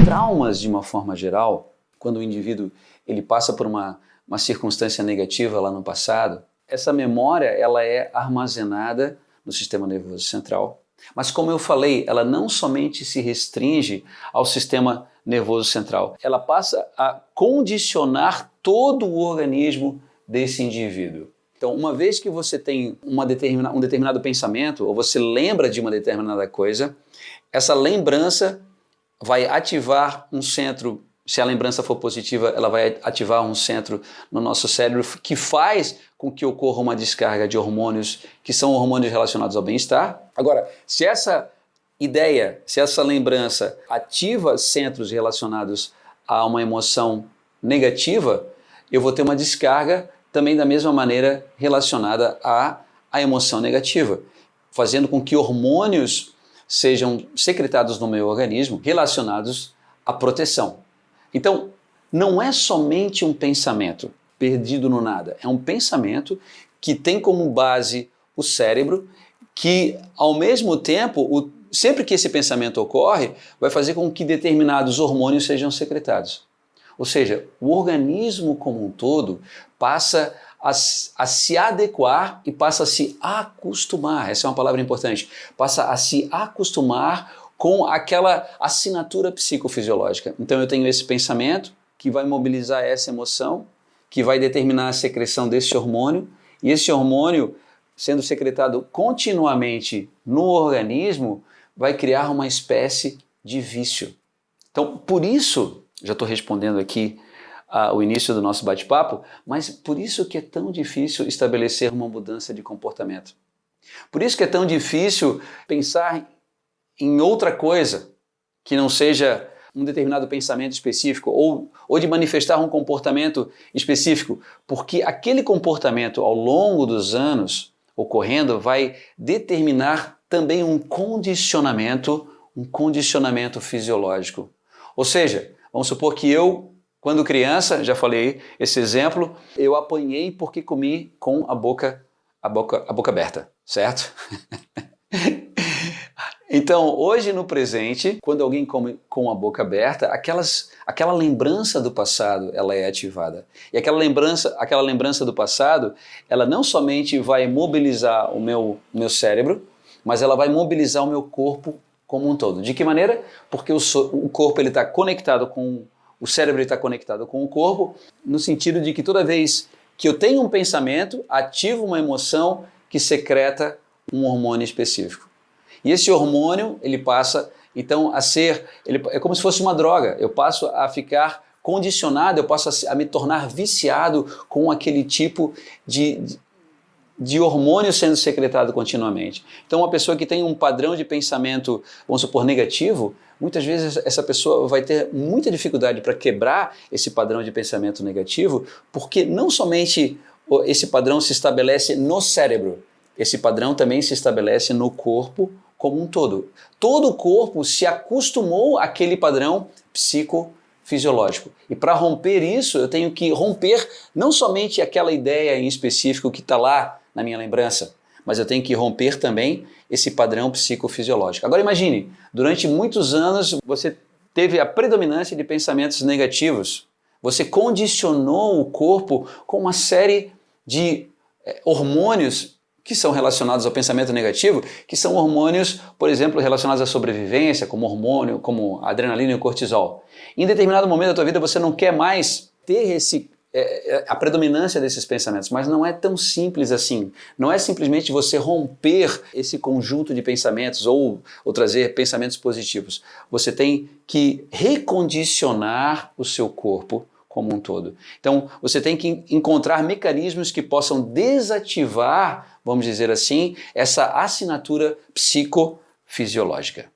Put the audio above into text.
traumas, de uma forma geral, quando o indivíduo ele passa por uma circunstância negativa lá no passado, essa memória ela é armazenada no sistema nervoso central. Mas como eu falei, ela não somente se restringe ao sistema nervoso central, ela passa a condicionar todo o organismo desse indivíduo. Então, uma vez que você tem um determinado pensamento, ou você lembra de uma determinada coisa, essa lembrança vai ativar um centro, se a lembrança for positiva, ela vai ativar um centro no nosso cérebro que faz com que ocorra uma descarga de hormônios que são hormônios relacionados ao bem-estar. Agora, se essa ideia, se essa lembrança ativa centros relacionados a uma emoção negativa, eu vou ter uma descarga também da mesma maneira relacionada à emoção negativa, fazendo com que hormônios sejam secretados no meu organismo relacionados à proteção. Então, não é somente um pensamento perdido no nada, é um pensamento que tem como base o cérebro, que ao mesmo tempo, sempre que esse pensamento ocorre, vai fazer com que determinados hormônios sejam secretados. Ou seja, o organismo como um todo passa a se adequar e passa a se acostumar, essa é uma palavra importante, passa a se acostumar com aquela assinatura psicofisiológica. Então eu tenho esse pensamento que vai mobilizar essa emoção, que vai determinar a secreção desse hormônio, e esse hormônio, sendo secretado continuamente no organismo, vai criar uma espécie de vício. Então, por isso, já estou respondendo aqui o início do nosso bate-papo, mas por isso que é tão difícil estabelecer uma mudança de comportamento. Por isso que é tão difícil pensar em outra coisa que não seja um determinado pensamento específico ou de manifestar um comportamento específico, porque aquele comportamento ao longo dos anos ocorrendo vai determinar também um condicionamento fisiológico. Ou seja, vamos supor que eu, quando criança, já falei esse exemplo, eu apanhei porque comi com a boca aberta, certo? Então, hoje no presente, quando alguém come com a boca aberta, aquela lembrança do passado, ela é ativada. E aquela lembrança do passado, ela não somente vai mobilizar o meu cérebro, mas ela vai mobilizar o meu corpo como um todo. De que maneira? Porque o corpo está conectado com o cérebro, está conectado com o corpo, no sentido de que toda vez que eu tenho um pensamento, ativo uma emoção que secreta um hormônio específico. E esse hormônio, ele passa então a ser, é como se fosse uma droga, eu passo a ficar condicionado, eu passo a me tornar viciado com aquele tipo de hormônio sendo secretado continuamente. Então uma pessoa que tem um padrão de pensamento, vamos supor, negativo, muitas vezes essa pessoa vai ter muita dificuldade para quebrar esse padrão de pensamento negativo, porque não somente esse padrão se estabelece no cérebro, esse padrão também se estabelece no corpo como um todo. Todo o corpo se acostumou àquele padrão psicofisiológico. E para romper isso, eu tenho que romper não somente aquela ideia em específico que está lá na minha lembrança, mas eu tenho que romper também esse padrão psicofisiológico. Agora imagine, durante muitos anos você teve a predominância de pensamentos negativos. Você condicionou o corpo com uma série de hormônios que são relacionados ao pensamento negativo, que são hormônios, por exemplo, relacionados à sobrevivência, como a adrenalina e o cortisol. Em determinado momento da tua vida você não quer mais ter a predominância desses pensamentos, mas não é tão simples assim. Não é simplesmente você romper esse conjunto de pensamentos ou trazer pensamentos positivos. Você tem que recondicionar o seu corpo como um todo. Então, você tem que encontrar mecanismos que possam desativar, vamos dizer assim, essa assinatura psicofisiológica.